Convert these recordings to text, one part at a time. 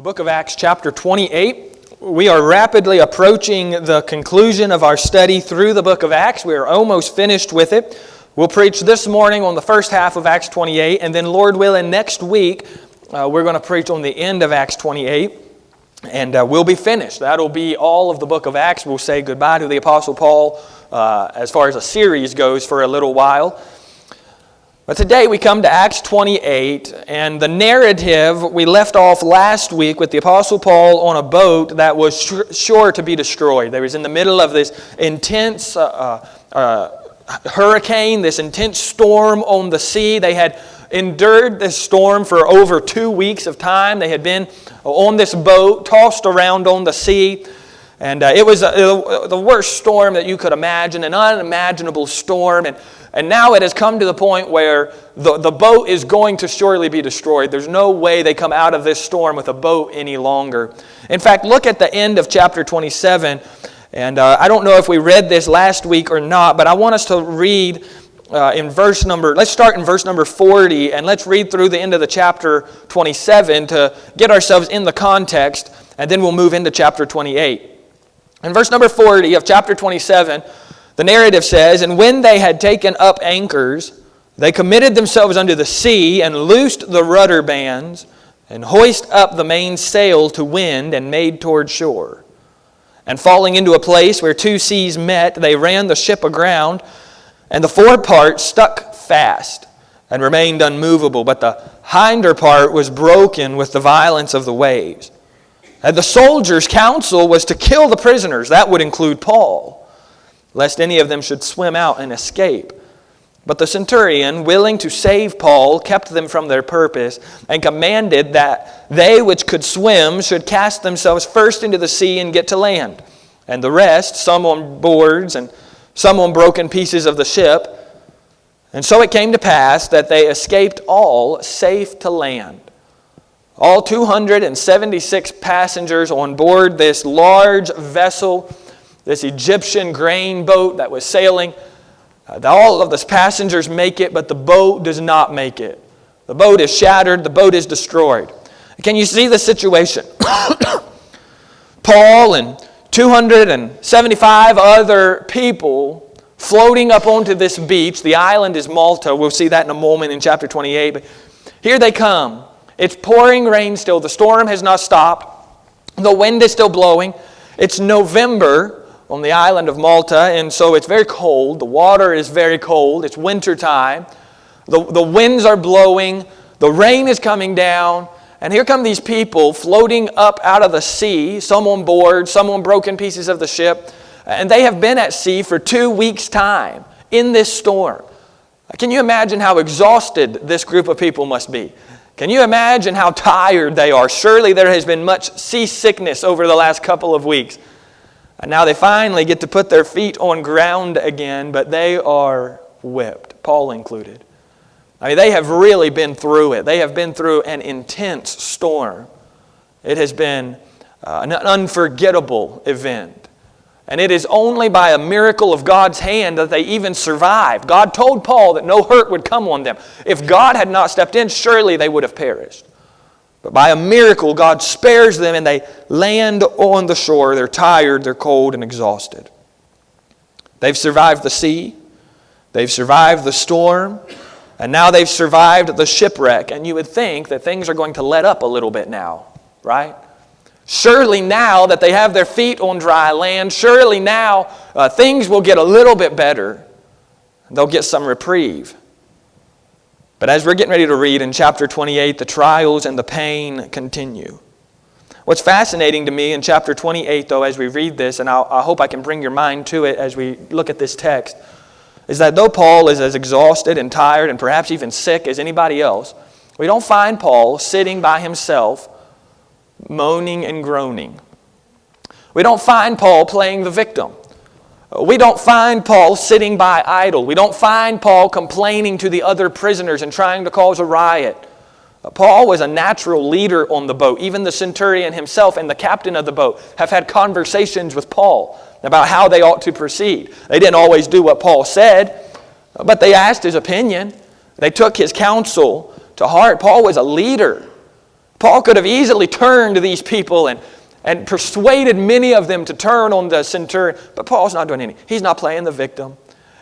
The book of Acts chapter 28. We are rapidly approaching the conclusion of our study through the book of Acts. We are almost finished with it. We'll preach this morning on the first half of Acts 28, and then Lord willing, next week we're going to preach on the end of Acts 28, and we'll be finished. That'll be all of the book of Acts. We'll say goodbye to the Apostle Paul as far as a series goes for a little while. But today we come to Acts 28, and the narrative we left off last week with the Apostle Paul on a boat that was sure to be destroyed. They was in the middle of this intense hurricane, this intense storm on the sea. They had endured this storm for over 2 weeks of time. They had been on this boat, tossed around on the sea. And it was the worst storm that you could imagine, an unimaginable storm. And now it has come to the point where the boat is going to surely be destroyed. There's no way they come out of this storm with a boat any longer. In fact, look at the end of chapter 27. And I don't know if we read this last week or not, but I want us to read let's start in verse number 40, and let's read through the end of the chapter 27 to get ourselves in the context, and then we'll move into chapter 28. In verse number 40 of chapter 27, the narrative says, "And when they had taken up anchors, they committed themselves unto the sea, and loosed the rudder bands, and hoist up the main sail to wind, and made toward shore. And falling into a place where two seas met, they ran the ship aground, and the forepart stuck fast, and remained unmovable, but the hinder part was broken with the violence of the waves. And the soldiers' counsel was to kill the prisoners," that would include Paul, "lest any of them should swim out and escape. But the centurion, willing to save Paul, kept them from their purpose, and commanded that they which could swim should cast themselves first into the sea and get to land, and the rest, some on boards and some on broken pieces of the ship. And so it came to pass that they escaped all safe to land. All 276 passengers on board this large vessel, this Egyptian grain boat that was sailing. All of the passengers make it, but the boat does not make it. The boat is shattered. The boat is destroyed. Can you see the situation? Paul and 275 other people floating up onto this beach. The island is Malta. We'll see that in a moment in chapter 28. But here they come. It's pouring rain still. The storm has not stopped. The wind is still blowing. It's November on the island of Malta, and so it's very cold. The water is very cold. It's winter time. The winds are blowing. The rain is coming down. And here come these people floating up out of the sea, some on board, some on broken pieces of the ship. And they have been at sea for 2 weeks' time in this storm. Can you imagine how exhausted this group of people must be? Can you imagine how tired they are? Surely there has been much seasickness over the last couple of weeks. And now they finally get to put their feet on ground again, but they are whipped, Paul included. I mean, they have really been through it. They have been through an intense storm. It has been an unforgettable event. And it is only by a miracle of God's hand that they even survived. God told Paul that no hurt would come on them. If God had not stepped in, surely they would have perished. But by a miracle, God spares them and they land on the shore. They're tired, they're cold, and exhausted. They've survived the sea. They've survived the storm. And now they've survived the shipwreck. And you would think that things are going to let up a little bit now, right? Surely now that they have their feet on dry land, surely now things will get a little bit better. They'll get some reprieve. But as we're getting ready to read in chapter 28, the trials and the pain continue. What's fascinating to me in chapter 28, though, as we read this, and I hope I can bring your mind to it as we look at this text, is that though Paul is as exhausted and tired and perhaps even sick as anybody else, we don't find Paul sitting by himself moaning and groaning. We don't find Paul playing the victim. We don't find Paul sitting by idle. We don't find Paul complaining to the other prisoners and trying to cause a riot. Paul was a natural leader on the boat. Even the centurion himself and the captain of the boat have had conversations with Paul about how they ought to proceed. They didn't always do what Paul said, but they asked his opinion. They took his counsel to heart. Paul was a leader. Paul could have easily turned to these people and persuaded many of them to turn on the centurion. But Paul's not doing anything. He's not playing the victim.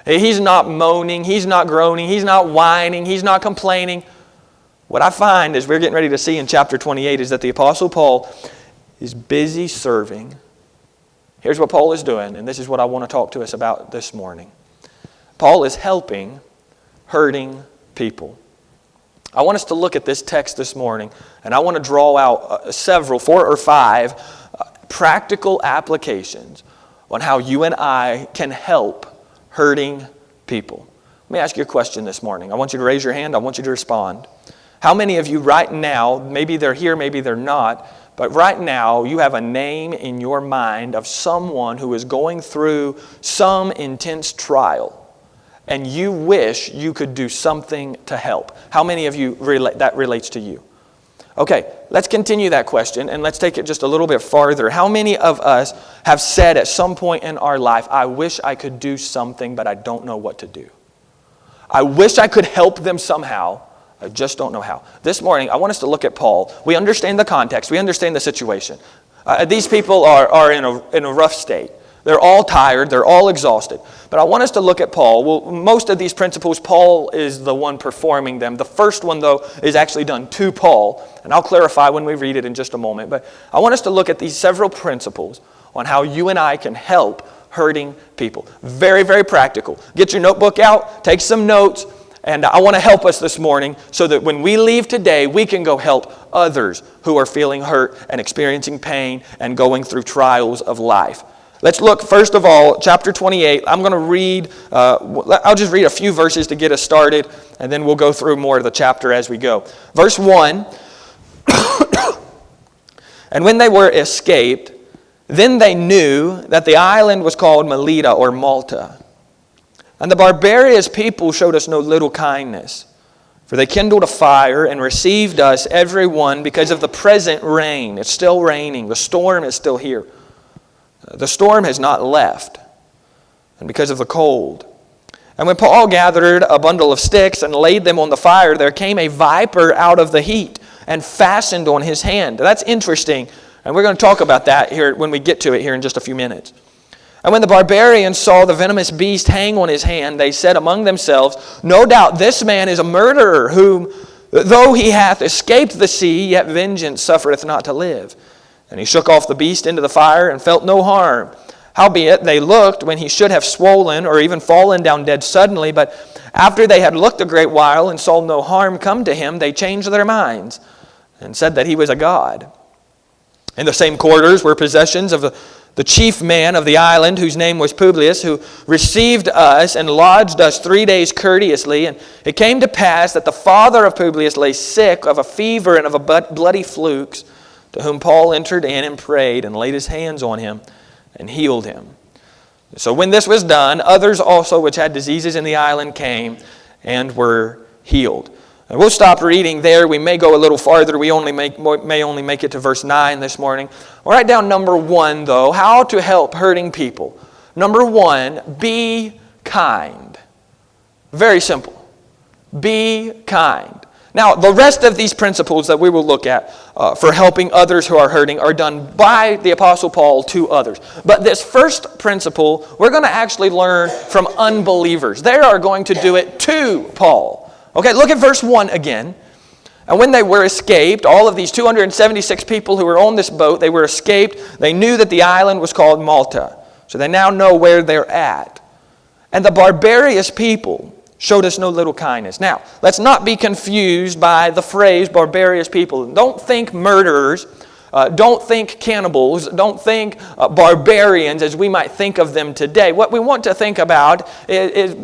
He's not moaning. He's not groaning. He's not whining. He's not complaining. What I find, as we're getting ready to see in chapter 28, is that the Apostle Paul is busy serving. Here's what Paul is doing, and this is what I want to talk to us about this morning. Paul is helping hurting people. I want us to look at this text this morning, and I want to draw out several, 4 or 5, practical applications on how you and I can help hurting people. Let me ask you a question this morning. I want you to raise your hand. I want you to respond. How many of you right now, maybe they're here, maybe they're not, but right now you have a name in your mind of someone who is going through some intense trial, and you wish you could do something to help? How many of you that relates to you? Okay, let's continue that question, and let's take it just a little bit farther. How many of us have said at some point in our life, I wish I could do something, but I don't know what to do? I wish I could help them somehow. I just don't know how. This morning, I want us to look at Paul. We understand the context. We understand the situation. These people are in a rough state. They're all tired. They're all exhausted. But I want us to look at Paul. Well, most of these principles, Paul is the one performing them. The first one, though, is actually done to Paul. And I'll clarify when we read it in just a moment. But I want us to look at these several principles on how you and I can help hurting people. Very, very practical. Get your notebook out. Take some notes. And I want to help us this morning so that when we leave today, we can go help others who are feeling hurt and experiencing pain and going through trials of life. Let's look, first of all, chapter 28. I'm going to read, I'll just read a few verses to get us started, and then we'll go through more of the chapter as we go. Verse 1, and when they were escaped, then they knew that the island was called Melita or Malta. And the barbarous people showed us no little kindness, for they kindled a fire and received us, every one, because of the present rain. It's still raining. The storm is still here. The storm has not left, and because of the cold. And when Paul gathered a bundle of sticks and laid them on the fire, there came a viper out of the heat and fastened on his hand. That's interesting, and we're going to talk about that here when we get to it here in just a few minutes. And when the barbarians saw the venomous beast hang on his hand, they said among themselves, no doubt this man is a murderer, whom, though he hath escaped the sea, yet vengeance suffereth not to live. And he shook off the beast into the fire and felt no harm. Howbeit they looked when he should have swollen or even fallen down dead suddenly, but after they had looked a great while and saw no harm come to him, they changed their minds and said that he was a god. In the same quarters were possessions of the chief man of the island, whose name was Publius, who received us and lodged us 3 days courteously. And it came to pass that the father of Publius lay sick of a fever and of a bloody flukes, to whom Paul entered in and prayed and laid his hands on him and healed him. So when this was done, others also which had diseases in the island came and were healed. And we'll stop reading there. We may go a little farther. We may only make it to verse 9 this morning. We'll write down number 1, though, how to help hurting people. Number 1, be kind. Very simple. Be kind. Now, the rest of these principles that we will look at for helping others who are hurting are done by the Apostle Paul to others. But this first principle, we're going to actually learn from unbelievers. They are going to do it to Paul. Okay, look at verse 1 again. And when they were escaped, all of these 276 people who were on this boat, they were escaped. They knew that the island was called Malta. So they now know where they're at. And the barbarous people showed us no little kindness. Now, let's not be confused by the phrase barbarous people. Don't think murderers. Don't think cannibals. Don't think barbarians as we might think of them today. What we want to think about is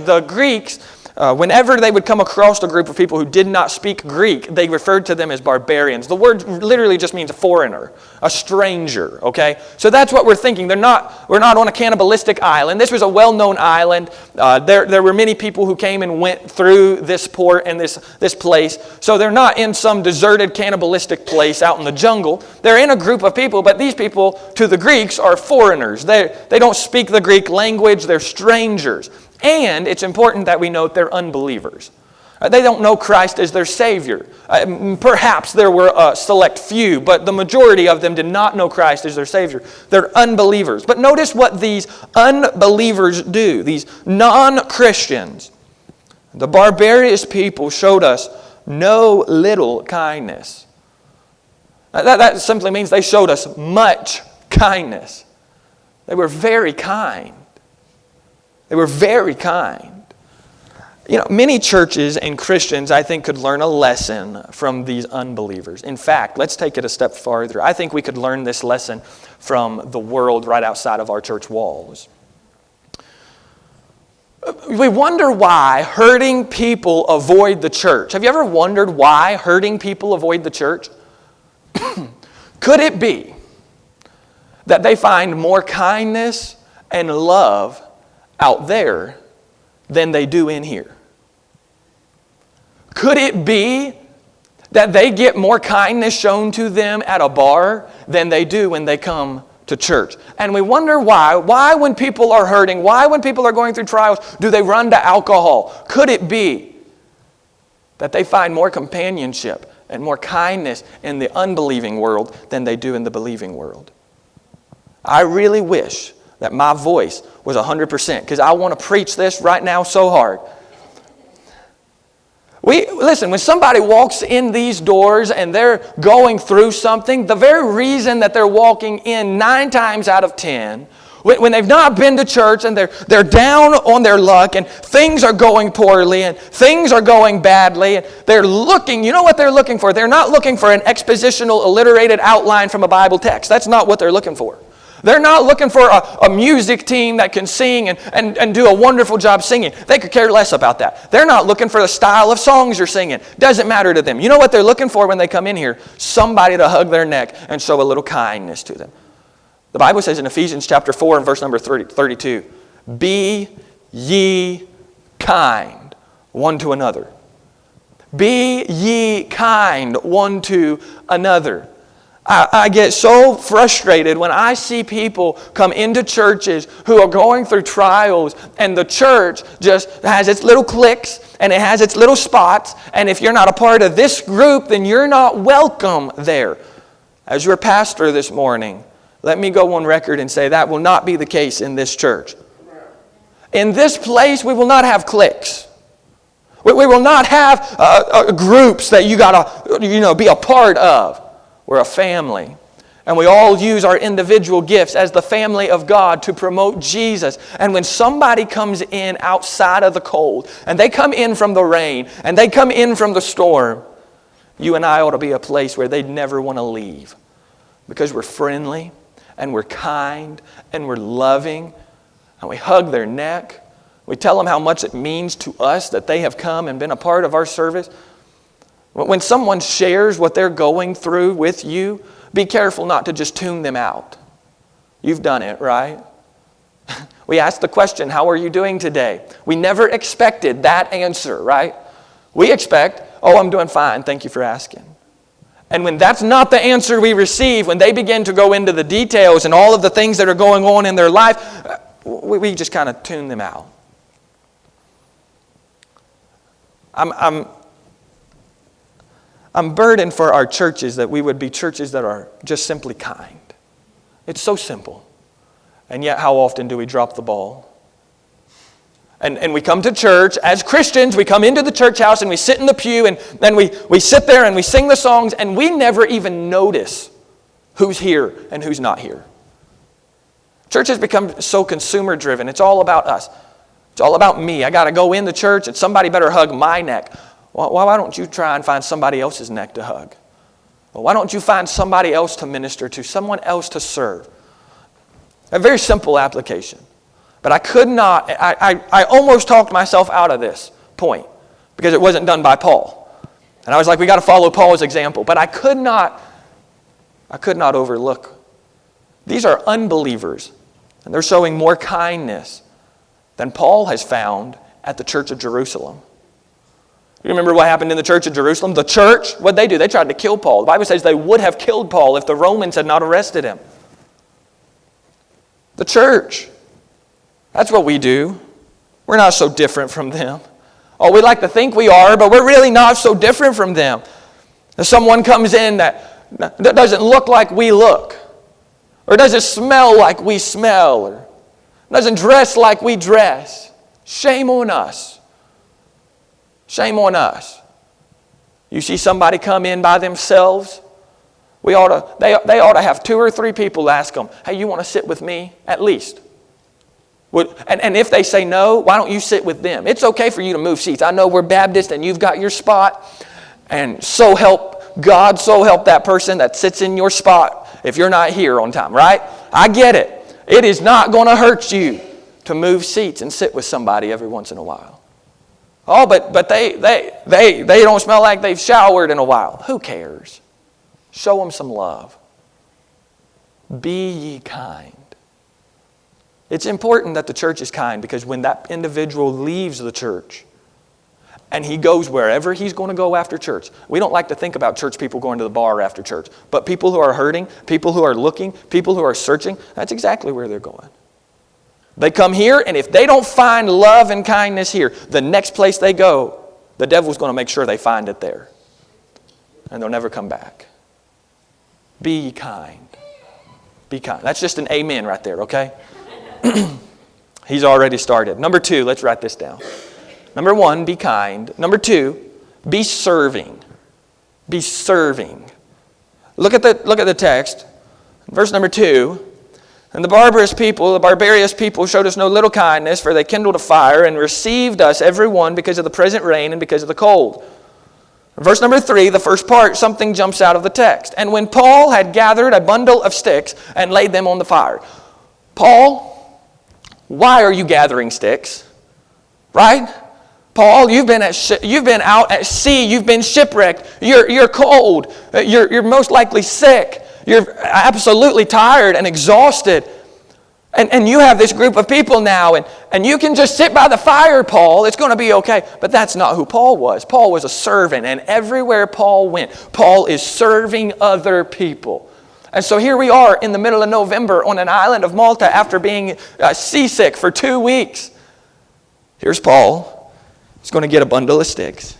the Greeks. Whenever they would come across a group of people who did not speak Greek, they referred to them as barbarians. The word literally just means a foreigner, a stranger, okay? So that's what we're thinking. We're not on a cannibalistic island. This was a well-known island. There were many people who came and went through this port and this place. So they're not in some deserted cannibalistic place out in the jungle. They're in a group of people, but these people, to the Greeks, are foreigners. They don't speak the Greek language. They're strangers. And it's important that we note they're unbelievers. They don't know Christ as their Savior. Perhaps there were a select few, but the majority of them did not know Christ as their Savior. They're unbelievers. But notice what these unbelievers do, these non-Christians. The barbarous people showed us no little kindness. That simply means they showed us much kindness. They were very kind. They were very kind. Many churches and Christians, I think, could learn a lesson from these unbelievers. In fact, let's take it a step farther. I think we could learn this lesson from the world right outside of our church walls. We wonder why hurting people avoid the church. Have you ever wondered why hurting people avoid the church? Could it be that they find more kindness and love out there than they do in here? Could it be that they get more kindness shown to them at a bar than they do when they come to church? And we wonder why. Why when people are hurting, why when people are going through trials, do they run to alcohol? Could it be that they find more companionship and more kindness in the unbelieving world than they do in the believing world? I really wish that my voice was 100%, because I want to preach this right now so hard. Listen, when somebody walks in these doors and they're going through something, the very reason that they're walking in 9 times out of 10, when they've not been to church and they're down on their luck and things are going poorly and things are going badly, and they're looking, you know what they're looking for? They're not looking for an expositional, alliterated outline from a Bible text. That's not what they're looking for. They're not looking for a music team that can sing and do a wonderful job singing. They could care less about that. They're not looking for the style of songs you're singing. Doesn't matter to them. You know what they're looking for when they come in here? Somebody to hug their neck and show a little kindness to them. The Bible says in Ephesians chapter 4 and verse number 32, "Be ye kind one to another." Be ye kind one to another. I get so frustrated when I see people come into churches who are going through trials, and the church just has its little cliques and it has its little spots, and if you're not a part of this group, then you're not welcome there. As your pastor this morning, let me go on record and say that will not be the case in this church. In this place, we will not have cliques. We will not have groups that you got to be a part of. We're a family, and we all use our individual gifts as the family of God to promote Jesus. And when somebody comes in outside of the cold, and they come in from the rain, and they come in from the storm, you and I ought to be a place where they'd never want to leave, because we're friendly, and we're kind, and we're loving, and we hug their neck. We tell them how much it means to us that they have come and been a part of our service. When someone shares what they're going through with you, be careful not to just tune them out. You've done it, right? We ask the question, how are you doing today? We never expected that answer, right? We expect, oh, I'm doing fine, thank you for asking. And when that's not the answer we receive, when they begin to go into the details and all of the things that are going on in their life, we just kind of tune them out. I'm burdened for our churches that we would be churches that are just simply kind. It's so simple. And yet how often do we drop the ball? And we come to church as Christians, we come into the church house and we sit in the pew and then we sit there and we sing the songs and we never even notice who's here and who's not here. Church has become so consumer driven. It's all about us. It's all about me. I got to go in the church and somebody better hug my neck. Well, why don't you try and find somebody else's neck to hug? Well, why don't you find somebody else to minister to, someone else to serve? A very simple application. But I could not, I almost talked myself out of this point because it wasn't done by Paul. And I was like, we got to follow Paul's example. But I could not overlook. These are unbelievers, and they're showing more kindness than Paul has found at the church of Jerusalem. You remember what happened in the church of Jerusalem? The church, what'd they do? They tried to kill Paul. The Bible says they would have killed Paul if the Romans had not arrested him. The church. That's what we do. We're not so different from them. Oh, we like to think we are, but we're really not so different from them. If someone comes in that doesn't look like we look, or doesn't smell like we smell, or doesn't dress like we dress, shame on us. Shame on us. You see somebody come in by themselves, they ought to have 2 or 3 people ask them, hey, you want to sit with me? At least. And if they say no, why don't you sit with them? It's okay for you to move seats. I know we're Baptist and you've got your spot. And so help God, so help that person that sits in your spot if you're not here on time, right? I get it. It is not going to hurt you to move seats and sit with somebody every once in a while. Oh, but they don't smell like they've showered in a while. Who cares? Show them some love. Be ye kind. It's important that the church is kind, because when that individual leaves the church and he goes wherever he's going to go after church, we don't like to think about church people going to the bar after church, but people who are hurting, people who are looking, people who are searching, that's exactly where they're going. They come here, and if they don't find love and kindness here, the next place they go, the devil's going to make sure they find it there. And they'll never come back. Be kind. Be kind. That's just an amen right there, okay? He's already started. Number 2, let's write this down. Number 1, be kind. Number 2, be serving. Be serving. Look at the text. Verse number 2. And the barbarious people showed us no little kindness, for they kindled a fire and received us every one because of the present rain and because of the cold. Verse number 3, the first part, something jumps out of the text. And when Paul had gathered a bundle of sticks and laid them on the fire. Paul, why are you gathering sticks? Right? Paul, you've been out at sea. You've been shipwrecked. You're cold. You're most likely sick. You're absolutely tired and exhausted. And you have this group of people now, and you can just sit by the fire, Paul. It's going to be okay. But that's not who Paul was. Paul was a servant, and everywhere Paul went, Paul is serving other people. And so here we are in the middle of November on an island of Malta after being seasick for 2 weeks. Here's Paul. He's going to get a bundle of sticks,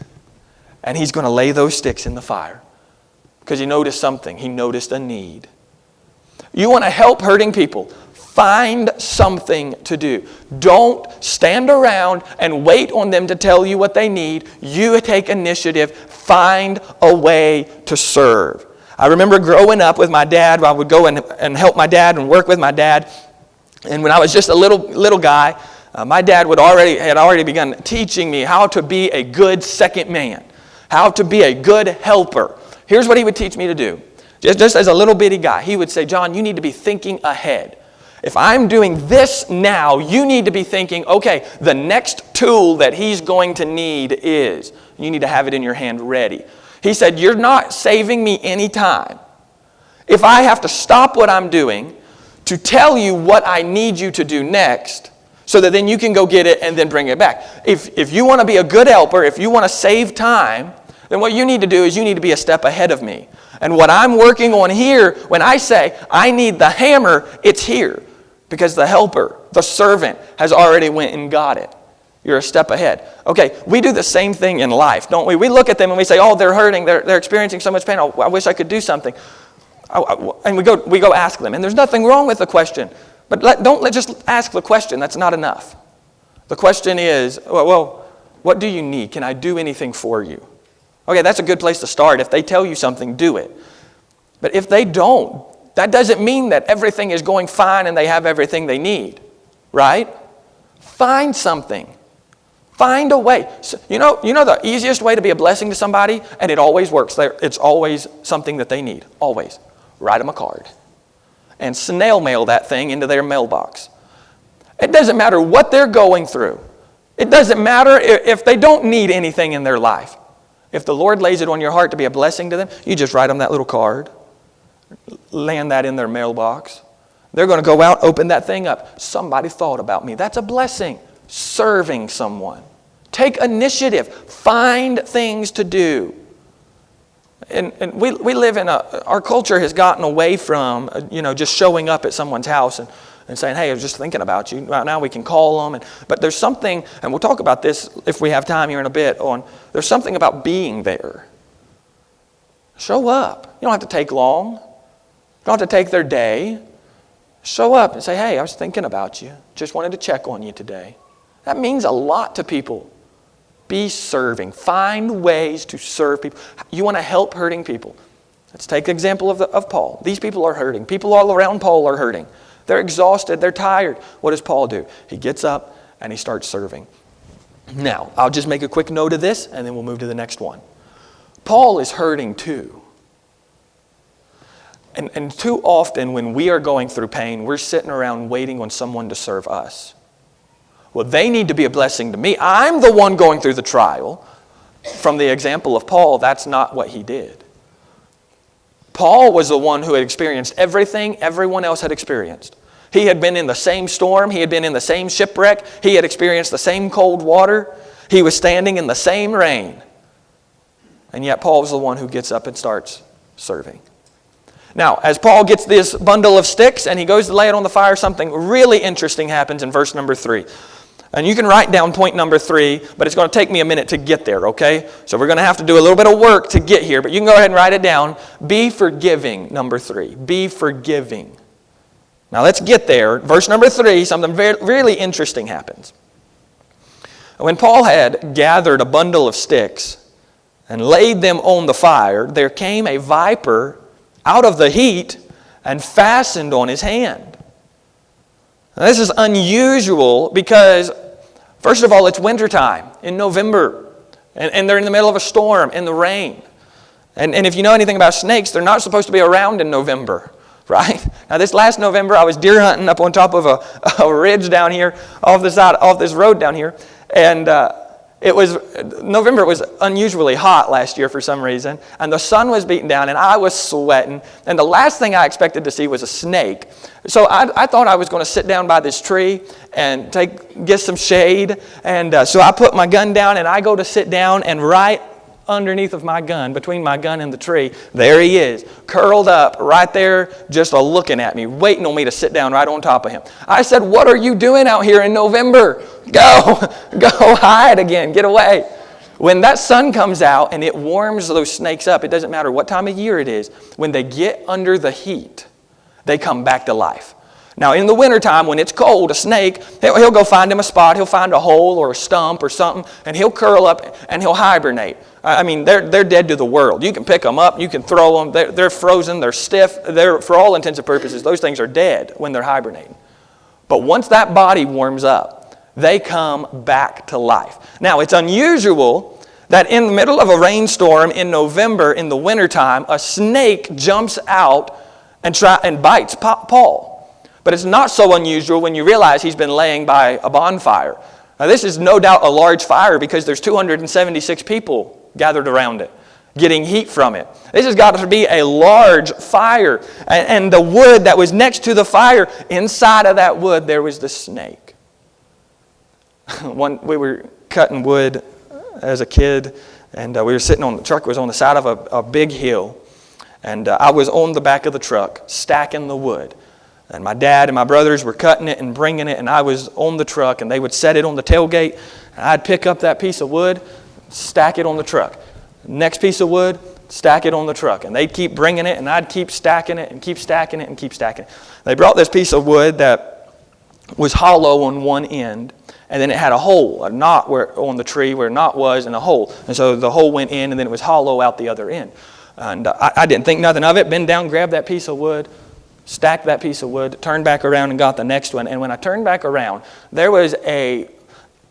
and he's going to lay those sticks in the fire because he noticed something. He noticed a need. You want to help hurting people? Find something to do. Don't stand around and wait on them to tell you what they need. You take initiative. Find a way to serve. I remember growing up with my dad. I would go and help my dad and work with my dad. And when I was just a little guy, my dad had already begun teaching me how to be a good second man, how to be a good helper. Here's what he would teach me to do. Just as a little bitty guy, he would say, John, you need to be thinking ahead. If I'm doing this now, you need to be thinking, okay, the next tool that he's going to need is, you need to have it in your hand ready. He said, you're not saving me any time. If I have to stop what I'm doing to tell you what I need you to do next, so that then you can go get it and then bring it back. If you want to be a good helper, if you want to save time, then what you need to do is you need to be a step ahead of me. And what I'm working on here, when I say I need the hammer, it's here. Because the helper, the servant, has already went and got it. You're a step ahead. Okay, we do the same thing in life, don't we? We look at them and we say, oh, they're hurting, they're experiencing so much pain, oh, I wish I could do something. And we go ask them. And there's nothing wrong with the question. But don't just ask the question. That's not enough. The question is, well, what do you need? Can I do anything for you? Okay, that's a good place to start. If they tell you something, do it. But if they don't, that doesn't mean that everything is going fine and they have everything they need, right? Find something. Find a way. So, you know the easiest way to be a blessing to somebody, and it always works. It's always something that they need. Always. Write them a card. And snail mail that thing into their mailbox. It doesn't matter what they're going through. It doesn't matter if they don't need anything in their life. If the Lord lays it on your heart to be a blessing to them, you just write them that little card. Land that in their mailbox. They're going to go out, open that thing up. Somebody thought about me. That's a blessing. Serving someone. Take initiative. Find things to do. And we live in our culture has gotten away from, just showing up at someone's house and saying, hey, I was just thinking about you. Now we can call them. But there's something, and we'll talk about this if we have time here in a bit, there's something about being there. Show up. You don't have to take long. You don't have to take their day. Show up and say, hey, I was thinking about you. Just wanted to check on you today. That means a lot to people. Be serving. Find ways to serve people. You want to help hurting people. Let's take the example of Paul. These people are hurting. People all around Paul are hurting. They're exhausted. They're tired. What does Paul do? He gets up and he starts serving. Now, I'll just make a quick note of this and then we'll move to the next one. Paul is hurting too. And too often when we are going through pain, we're sitting around waiting on someone to serve us. Well, they need to be a blessing to me. I'm the one going through the trial. From the example of Paul, that's not what he did. Paul was the one who had experienced everything everyone else had experienced. He had been in the same storm. He had been in the same shipwreck. He had experienced the same cold water. He was standing in the same rain. And yet Paul was the one who gets up and starts serving. Now, as Paul gets this bundle of sticks and he goes to lay it on the fire, something really interesting happens in verse number 3. And you can write down point number 3, but it's going to take me a minute to get there, okay? So we're going to have to do a little bit of work to get here, but you can go ahead and write it down. Be forgiving, number 3. Be forgiving. Now let's get there. Verse number 3, something really interesting happens. When Paul had gathered a bundle of sticks and laid them on the fire, there came a viper out of the heat and fastened on his hand. Now, this is unusual because, first of all, it's wintertime in November, and they're in the middle of a storm in the rain. And if you know anything about snakes, they're not supposed to be around in November, right? Now, this last November, I was deer hunting up on top of a ridge down here, off this road down here, and November was unusually hot last year for some reason, and the sun was beating down, and I was sweating, and the last thing I expected to see was a snake. So I thought I was going to sit down by this tree and get some shade, and so I put my gun down, and I go to sit down, and right underneath of my gun, between my gun and the tree, there he is, curled up right there, just looking at me, waiting on me to sit down right on top of him. I said, what are you doing out here in November? Go hide again, get away. When that sun comes out and it warms those snakes up, it doesn't matter what time of year it is, when they get under the heat, they come back to life. Now, in the wintertime, when it's cold, a snake, he'll go find him a spot. He'll find a hole or a stump or something, and he'll curl up and he'll hibernate. I mean, they're dead to the world. You can pick them up. You can throw them. They're frozen. They're stiff. For all intents and purposes, those things are dead when they're hibernating. But once that body warms up, they come back to life. Now, it's unusual that in the middle of a rainstorm in November in the wintertime, a snake jumps out and bites Paul. But it's not so unusual when you realize he's been laying by a bonfire. Now, this is no doubt a large fire because there's 276 people gathered around it, getting heat from it. This has got to be a large fire. And the wood that was next to the fire, inside of that wood, there was the snake. We were cutting wood as a kid, and we were sitting on the truck. Was on the side of a big hill, and I was on the back of the truck stacking the wood. And my dad and my brothers were cutting it and bringing it, and I was on the truck, and they would set it on the tailgate, and I'd pick up that piece of wood, stack it on the truck. Next piece of wood, stack it on the truck. And they'd keep bringing it, and I'd keep stacking it and keep stacking it and keep stacking it. They brought this piece of wood that was hollow on one end, and then it had a hole, a knot on the tree where a knot was, and a hole. And so the hole went in, and then it was hollow out the other end. And I didn't think nothing of it, bent down, grabbed that piece of wood, stacked that piece of wood, turned back around and got the next one. And when I turned back around, there was a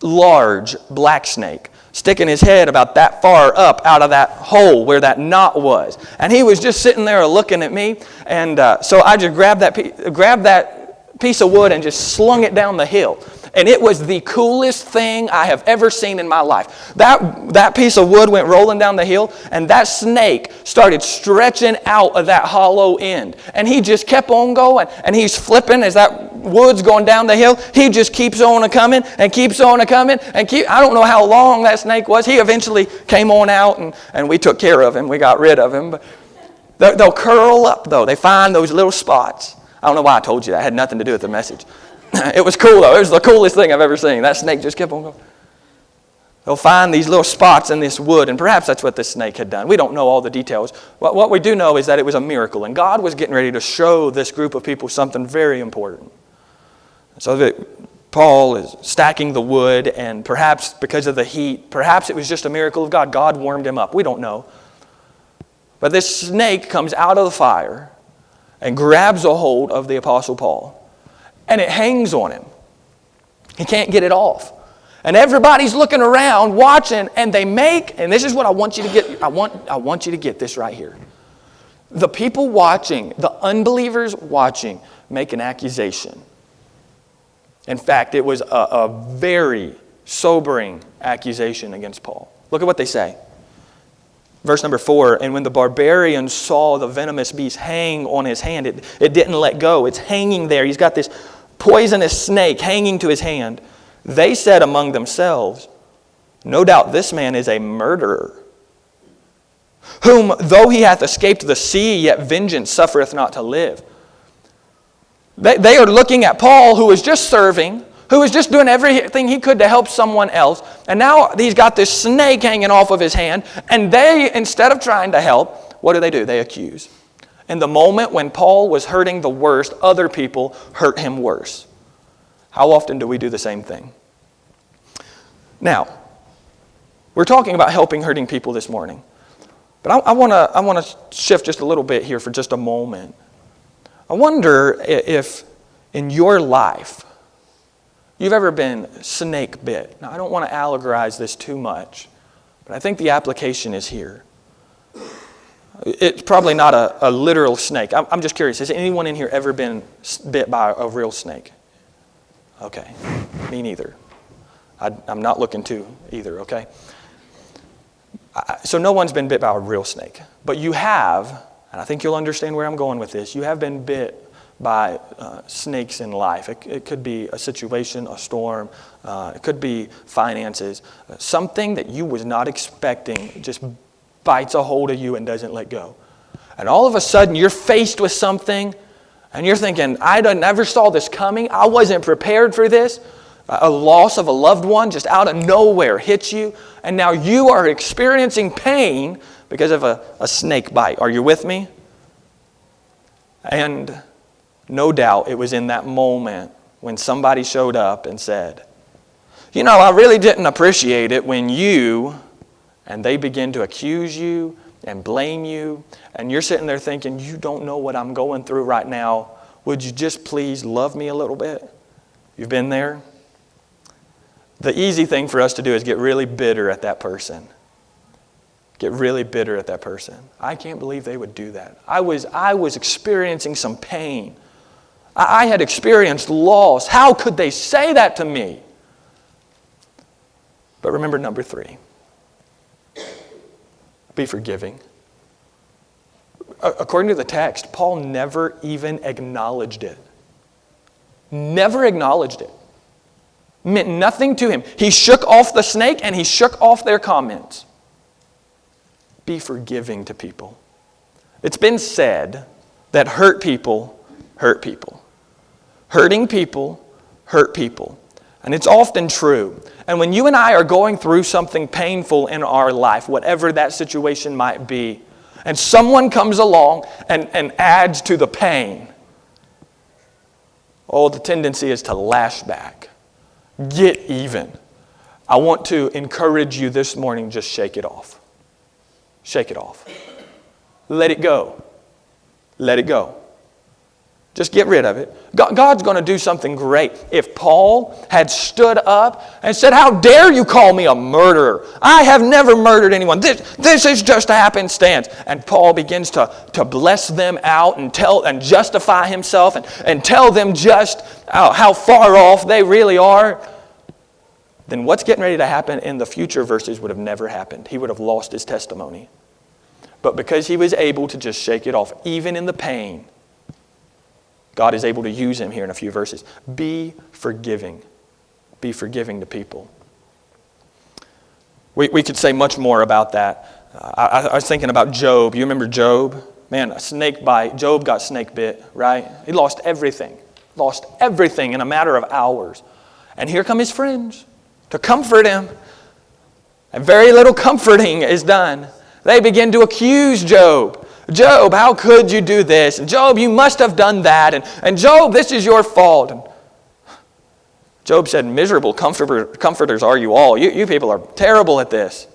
large black snake sticking his head about that far up out of that hole where that knot was. And he was just sitting there looking at me. And so I just grabbed that piece of wood and just slung it down the hill. And it was the coolest thing I have ever seen in my life. That piece of wood went rolling down the hill, and that snake started stretching out of that hollow end. And he just kept on going, and he's flipping as that wood's going down the hill. He just keeps on a-coming and keeps on a-coming. I don't know how long that snake was. He eventually came on out, and we took care of him. We got rid of him. But they'll curl up, though. They find those little spots. I don't know why I told you that. It had nothing to do with the message. It was cool, though. It was the coolest thing I've ever seen. That snake just kept on going. They'll find these little spots in this wood, and perhaps that's what this snake had done. We don't know all the details. What we do know is that it was a miracle, and God was getting ready to show this group of people something very important. So Paul is stacking the wood, and perhaps because of the heat, perhaps it was just a miracle of God. God warmed him up. We don't know. But this snake comes out of the fire and grabs a hold of the Apostle Paul, and it hangs on him. He can't get it off. And everybody's looking around, watching, and they make, and this is what I want you to get, I want you to get this right here. The people watching, the unbelievers watching, make an accusation. In fact, it was a very sobering accusation against Paul. Look at what they say. Verse number 4, and when the barbarians saw the venomous beast hang on his hand, it didn't let go. It's hanging there. He's got this poisonous snake hanging to his hand. They said among themselves, no doubt this man is a murderer, whom though he hath escaped the sea, yet vengeance suffereth not to live. They are looking at Paul, who was just serving, who was just doing everything he could to help someone else, and now he's got this snake hanging off of his hand, and they, instead of trying to help, what do? They accuse. In the moment when Paul was hurting the worst, other people hurt him worse. How often do we do the same thing? Now, we're talking about helping hurting people this morning. But I want to shift just a little bit here for just a moment. I wonder if in your life you've ever been snake bit. Now, I don't want to allegorize this too much, but I think the application is here. It's probably not a literal snake. I'm just curious, has anyone in here ever been bit by a real snake? Okay, me neither. I'm not looking to either, okay? So no one's been bit by a real snake. But you have, and I think you'll understand where I'm going with this, you have been bit by snakes in life. It could be a situation, a storm. It could be finances. Something that you was not expecting just bites a hold of you and doesn't let go. And all of a sudden you're faced with something and you're thinking, I never saw this coming. I wasn't prepared for this. A loss of a loved one just out of nowhere hits you. And now you are experiencing pain because of a snake bite. Are you with me? And no doubt it was in that moment when somebody showed up and said, you know, I really didn't appreciate it when you, and they begin to accuse you and blame you, and you're sitting there thinking, you don't know what I'm going through right now. Would you just please love me a little bit? You've been there? The easy thing for us to do is get really bitter at that person. Get really bitter at that person. I can't believe they would do that. I was experiencing some pain. I had experienced loss. How could they say that to me? But remember number 3. Be forgiving. According to the text, Paul never even acknowledged it. Never acknowledged it. Meant nothing to him. He shook off the snake and he shook off their comments. Be forgiving to people. It's been said that hurt people hurt people. Hurting people hurt people. And it's often true. And when you and I are going through something painful in our life, whatever that situation might be, and someone comes along and adds to the pain, the tendency is to lash back. Get even. I want to encourage you this morning, just shake it off. Shake it off. Let it go. Let it go. Just get rid of it. God's going to do something great. If Paul had stood up and said, how dare you call me a murderer? I have never murdered anyone. This is just a happenstance. And Paul begins to bless them out and justify himself and tell them just how far off they really are. Then what's getting ready to happen in the future verses would have never happened. He would have lost his testimony. But because he was able to just shake it off, even in the pain, God is able to use him here in a few verses. Be forgiving. Be forgiving to people. We could say much more about that. I was thinking about Job. You remember Job? Man, a snake bite. Job got snake bit, right? He lost everything. Lost everything in a matter of hours. And here come his friends to comfort him. And very little comforting is done. They begin to accuse Job. Job, how could you do this? And Job, you must have done that. And Job, this is your fault. And Job said, miserable comforters are you all. You people are terrible at this.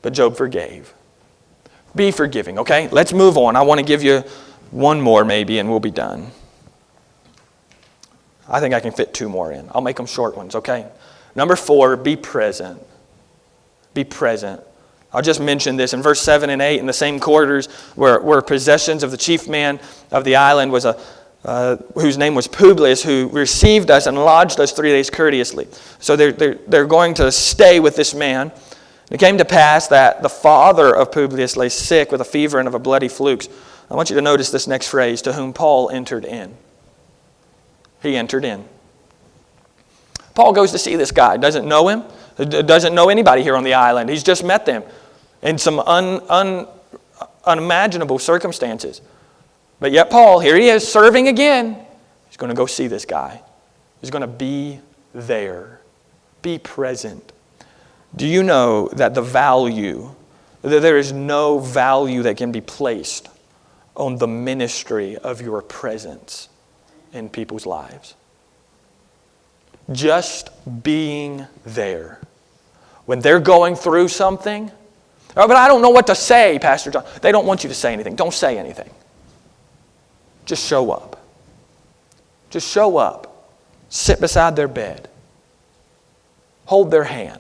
But Job forgave. Be forgiving, okay? Let's move on. I want to give you one more maybe and we'll be done. I think I can fit 2 more in. I'll make them short ones, okay? Number 4, be present. Be present. I'll just mention this in verse 7 and 8 in the same quarters where possessions of the chief man of the island was whose name was Publius, who received us and lodged us 3 days courteously. So they're going to stay with this man. It came to pass that the father of Publius lay sick with a fever and of a bloody flukes. I want you to notice this next phrase, to whom Paul entered in. He entered in. Paul goes to see this guy, doesn't know him, doesn't know anybody here on the island. He's just met them in some unimaginable circumstances. But yet Paul, here he is serving again. He's going to go see this guy. He's going to be there. Be present. Do you know that that there is no value that can be placed on the ministry of your presence in people's lives? Just being there. When they're going through something, oh, but I don't know what to say, Pastor John. They don't want you to say anything. Don't say anything. Just show up. Just show up. Sit beside their bed. Hold their hand.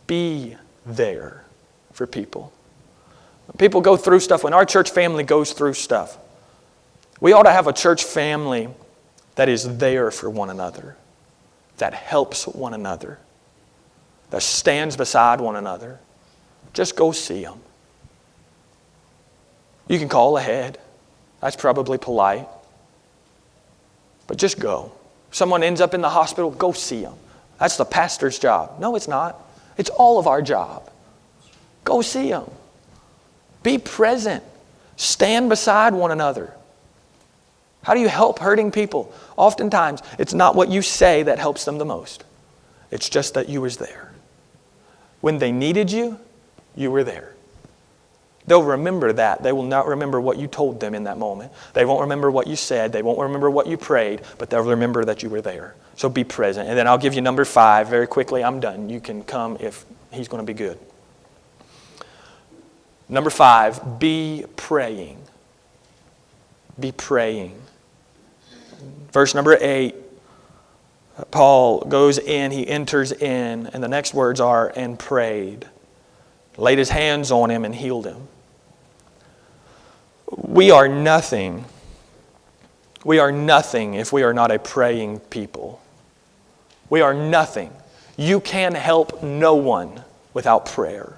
Be there for people. When people go through stuff, when our church family goes through stuff, we ought to have a church family that is there for one another, that helps one another, that stands beside one another. Just go see them. You can call ahead. That's probably polite. But just go. If someone ends up in the hospital, go see them. That's the pastor's job. No, it's not. It's all of our job. Go see them. Be present. Stand beside one another. How do you help hurting people? Oftentimes, it's not what you say that helps them the most. It's just that you was there. When they needed you, you were there. They'll remember that. They will not remember what you told them in that moment. They won't remember what you said. They won't remember what you prayed, but they'll remember that you were there. So be present. And then I'll give you number 5 very quickly. I'm done. You can come if he's going to be good. Number 5, be praying. Be praying. Verse number 8, Paul goes in, he enters in, and the next words are, and prayed. Laid his hands on him and healed him. We are nothing. We are nothing if we are not a praying people. We are nothing. You can help no one without prayer.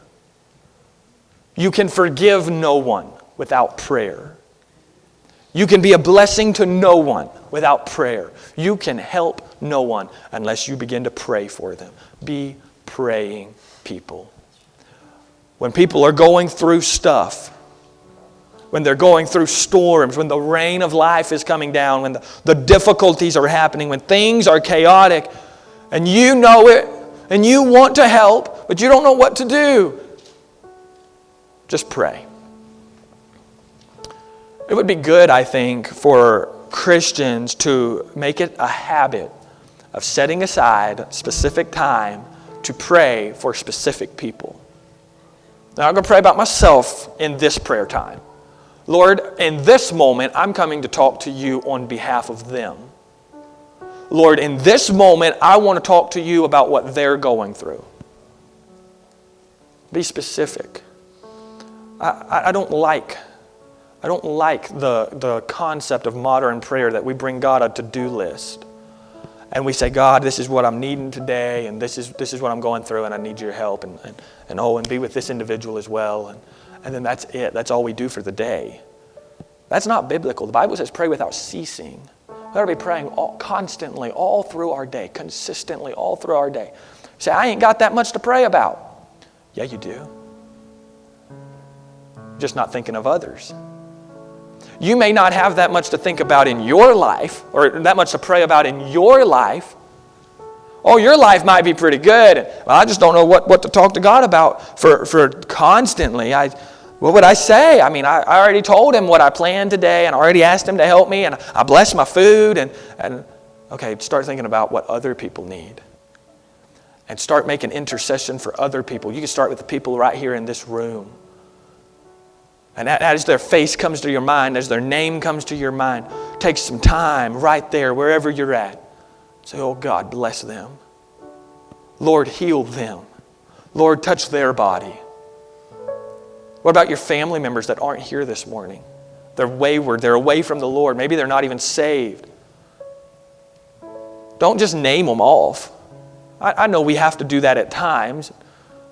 You can forgive no one without prayer. You can be a blessing to no one without prayer. You can help no one unless you begin to pray for them. Be praying people. When people are going through stuff, when they're going through storms, when the rain of life is coming down, when the difficulties are happening, when things are chaotic, and you know it, and you want to help, but you don't know what to do, just pray. It would be good, I think, for Christians to make it a habit of setting aside specific time to pray for specific people. Now, I'm going to pray about myself in this prayer time. Lord, in this moment, I'm coming to talk to you on behalf of them. Lord, in this moment, I want to talk to you about what they're going through. Be specific. I don't like the concept of modern prayer that we bring God a to-do list. And we say, God, this is what I'm needing today, and this is what I'm going through, and I need your help, and be with this individual as well. And then that's it. That's all we do for the day. That's not biblical. The Bible says pray without ceasing. We ought to be praying constantly, all through our day, consistently, all through our day. Say, I ain't got that much to pray about. Yeah, you do. just not thinking of others. You may not have that much to think about in your life, or that much to pray about in your life. Oh, your life might be pretty good. Well, I just don't know what to talk to God about for constantly. What would I say? I mean, I already told him what I planned today, and I already asked him to help me, and I blessed my food. And okay, start thinking about what other people need. And start making intercession for other people. You can start with the people right here in this room. And as their face comes to your mind, as their name comes to your mind, take some time right there, wherever you're at. Say, oh God, bless them. Lord, heal them. Lord, touch their body. What about your family members that aren't here this morning? They're wayward. They're away from the Lord. Maybe they're not even saved. Don't just name them off. I know we have to do that at times.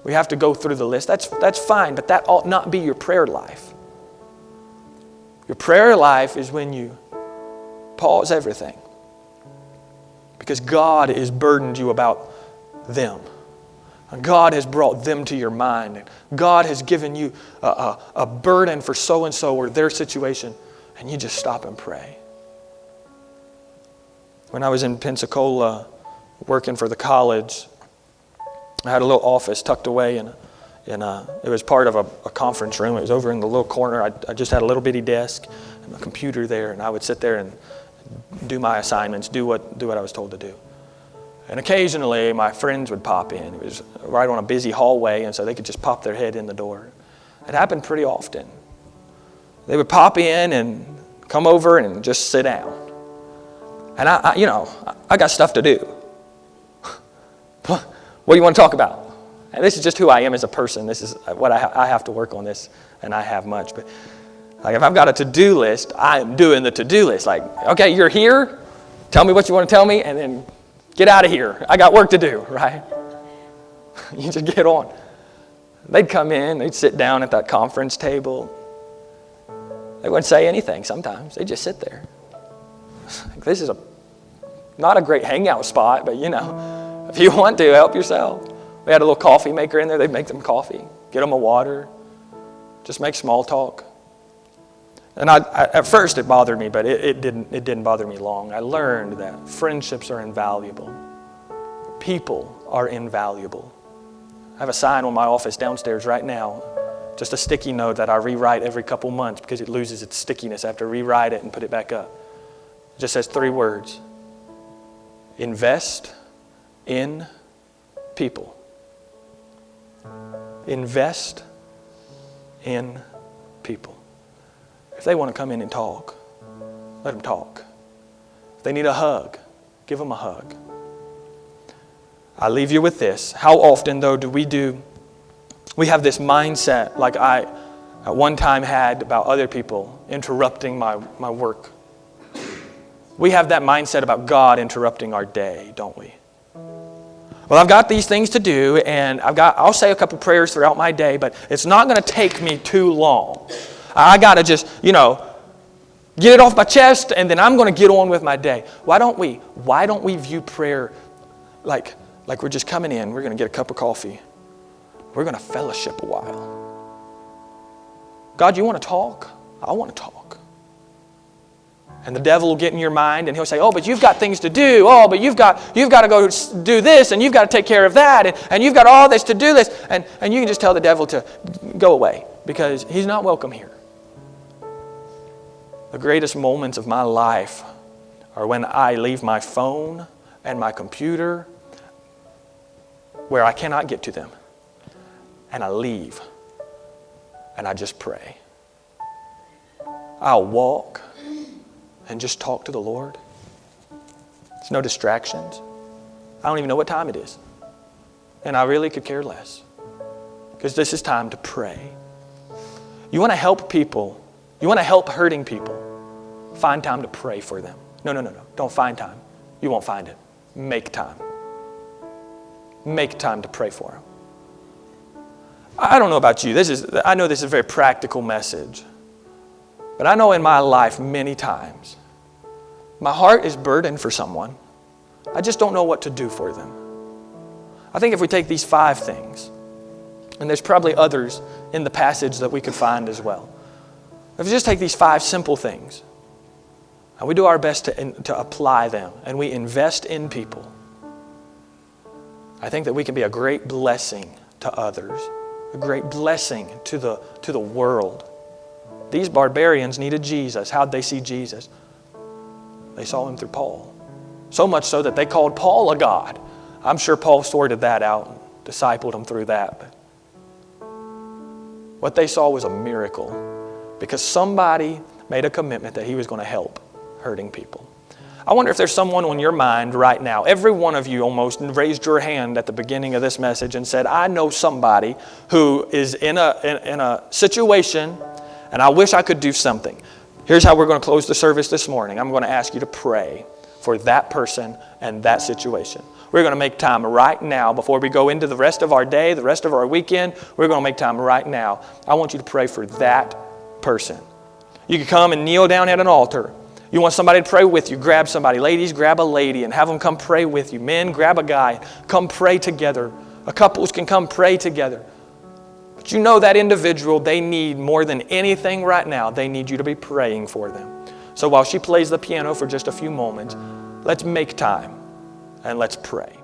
We have to go through the list. That's fine, but that ought not be your prayer life. Your prayer life is when you pause everything. Because God has burdened you about them. And God has brought them to your mind. And God has given you a burden for so-and-so or their situation. And you just stop and pray. When I was in Pensacola working for the college, I had a little office tucked away it was part of a conference room. It was over in the little corner. I just had a little bitty desk and a computer there, and I would sit there and do my assignments, do what I was told to do. And occasionally my friends would pop in. It was right on a busy hallway, and so they could just pop their head in the door. It happened pretty often. They would pop in and come over and just sit down. And I got stuff to do. What do you want to talk about? And this is just who I am as a person. This is what I have to work on this, and I have much. But like if I've got a to-do list, I am doing the to-do list. Like, okay, you're here. Tell me what you want to tell me, and then get out of here. I got work to do, right? You just get on. They'd come in. They'd sit down at that conference table. They wouldn't say anything sometimes. They'd just sit there. This is not a great hangout spot, but if you want to, help yourself. We had a little coffee maker in there. They'd make them coffee, get them a water, just make small talk. And at first it bothered me, but it didn't bother me long. I learned that friendships are invaluable. People are invaluable. I have a sign on my office downstairs right now, just a sticky note that I rewrite every couple months because it loses its stickiness. I have to rewrite it and put it back up. It just says 3 words. Invest in people. Invest in people. If they want to come in and talk, let them talk. If they need a hug, give them a hug. I leave you with this. How often, though, do we have this mindset like I at one time had about other people interrupting my work? We have that mindset about God interrupting our day, don't we? Well, I've got these things to do, and I'll say a couple prayers throughout my day, but it's not going to take me too long. I got to just, get it off my chest, and then I'm going to get on with my day. Why don't we view prayer like we're just coming in, we're going to get a cup of coffee. We're going to fellowship a while. God, you want to talk? I want to talk. And the devil will get in your mind and he'll say, oh, but you've got things to do. Oh, but you've got to go do this, and you've got to take care of that, and you've got all this to do this. And you can just tell the devil to go away because he's not welcome here. The greatest moments of my life are when I leave my phone and my computer where I cannot get to them. And I leave. And I just pray. I'll walk and just talk to the Lord. There's no distractions. I don't even know what time it is. And I really could care less. Because this is time to pray. You want to help people. You want to help hurting people. Find time to pray for them. No. Don't find time. You won't find it. Make time. Make time to pray for them. I don't know about you. I know this is a very practical message. But I know in my life many times, my heart is burdened for someone. I just don't know what to do for them. I think if we take these 5 things, And there's probably others in the passage that we could find as well. If we just take these 5 simple things, and we do our best to apply them, and we invest in people, I think that we can be a great blessing to others, a great blessing to the world. These barbarians needed Jesus. How'd they see Jesus? They saw him through Paul. So much so that they called Paul a god. I'm sure Paul sorted that out and discipled him through that. But what they saw was a miracle because somebody made a commitment that he was going to help hurting people. I wonder if there's someone on your mind right now. Every one of you almost raised your hand at the beginning of this message and said, I know somebody who is in a situation and I wish I could do something. Here's how we're going to close the service this morning. I'm going to ask you to pray for that person and that situation. We're going to make time right now before we go into the rest of our day, the rest of our weekend. We're going to make time right now. I want you to pray for that person. You can come and kneel down at an altar. You want somebody to pray with you, grab somebody. Ladies, grab a lady and have them come pray with you. Men, grab a guy. Come pray together. Couples can come pray together. But you know that individual, they need more than anything right now, they need you to be praying for them. So while she plays the piano for just a few moments, let's make time and let's pray.